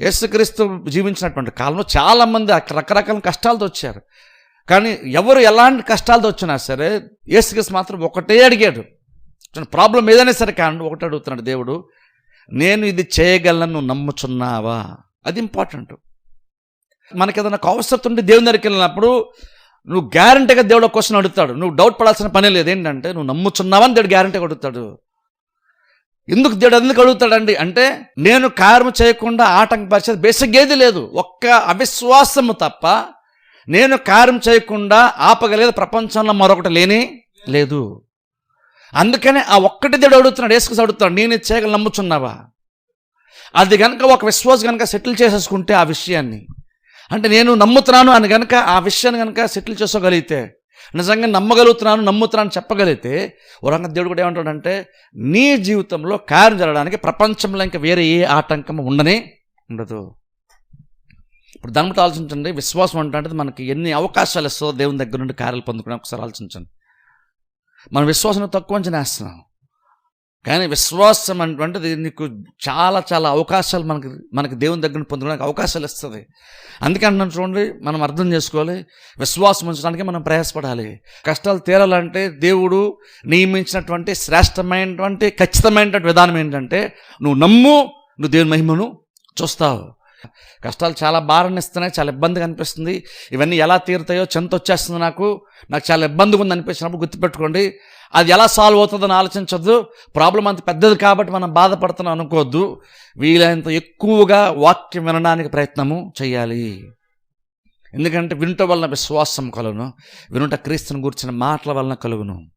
యేసుక్రీస్తు జీవించినటువంటి కాలంలో చాలామంది రకరకాల కష్టాలతో వచ్చారు. కానీ ఎవరు ఎలాంటి కష్టాలతో వచ్చినా సరే యేసుక్రీస్తు మాత్రం ఒకటే అడిగాడు. ప్రాబ్లం ఏదైనా సరే కానీ ఒకటే అడుగుతున్నాడు, దేవుడు నేను ఇది చేయగలను నువ్వు నమ్ముచున్నావా? అది ఇంపార్టెంట్. మనకి ఏదైనా అవసరం ఉంటే దేవుని దగ్గరికి వెళ్ళినప్పుడు నువ్వు గ్యారంటీగా దేవుడు ఒక క్వశ్చన్ అడుగుతాడు. నువ్వు డౌట్ పడాల్సిన పని లేదు. ఏంటంటే నువ్వు నమ్ముచున్నావా అని దేవుడు గ్యారంటీగా అడుగుతాడు. దేవుడు ఎందుకు అడుగుతాడండి అంటే, నేను కార్యం చేయకుండా ఆటంకపరిచేది బేసిక్ ఏది లేదు, ఒక్క అవిశ్వాసము తప్ప నేను కార్యం చేయకుండా ఆపగలేదు ప్రపంచంలో మరొకటి లేని లేదు. అందుకనే ఆ ఒక్కటి దేవుడు అడుగుతున్నాడు, యేసుక్రీస్తు అడుగుతాడు, నేను ఇది చేయగలను నమ్ముచున్నావా? అది కనుక ఒక విశ్వాసం కనుక సెటిల్ చేసేసుకుంటే ఆ విషయాన్ని, అంటే నేను నమ్ముతున్నాను అని కనుక ఆ విషయాన్ని కనుక సెటిల్ చేసుకోగలిగితే, నిజంగా నమ్ముతున్నాను చెప్పగలిగితే, వరంగ దేవుడు కూడా ఏమంటాడంటే, నీ జీవితంలో కార్యం జరగడానికి ప్రపంచంలో ఇంకా వేరే ఏ ఆటంకం ఉండదు. ఇప్పుడు దాన్ని బట్టి ఆలోచించండి, విశ్వాసం అంటే మనకి ఎన్ని అవకాశాలు ఇస్తుందో దేవుని దగ్గర నుండి కార్యాలు పొందుకునే ఒకసారి ఆలోచించండి. మనం విశ్వాసం తక్కువ అంచనా వేస్తున్నాం, కానీ విశ్వాసం అటువంటిది నీకు చాలా చాలా అవకాశాలు మనకి దేవుని దగ్గర పొందుకోవడానికి అవకాశాలు ఇస్తుంది. అందుకే అంటున్నాను చూడండి, మనం అర్థం చేసుకోవాలి, విశ్వాసం ఉంచడానికి మనం ప్రయాసపడాలి. కష్టాలు తీరాలంటే దేవుడు నియమించినటువంటి శ్రేష్టమైనటువంటి ఖచ్చితమైనటువంటి విధానం ఏంటంటే, నువ్వు నమ్ము, నువ్వు దేవుని మహిమను చూస్తావు. కష్టాలు చాలా భారాన్ని ఇస్తున్నాయి, చాలా ఇబ్బందిగా అనిపిస్తుంది, ఇవన్నీ ఎలా తీరుతాయో చింత వచ్చేస్తుంది, నాకు చాలా ఇబ్బందిగా ఉంది అనిపించినప్పుడు గుర్తుపెట్టుకోండి, అది ఎలా సాల్వ్ అవుతుందని ఆలోచించొద్దు. ప్రాబ్లం అంత పెద్దది కాబట్టి మనం బాధపడుతున్నాం అనుకోవద్దు. వీలైనంత ఎక్కువగా వాక్యం వినడానికి ప్రయత్నము చేయాలి. ఎందుకంటే వినుట వలన విశ్వాసం కలుగును, వినుట క్రీస్తుని గురించిన మాటల వలన కలుగును.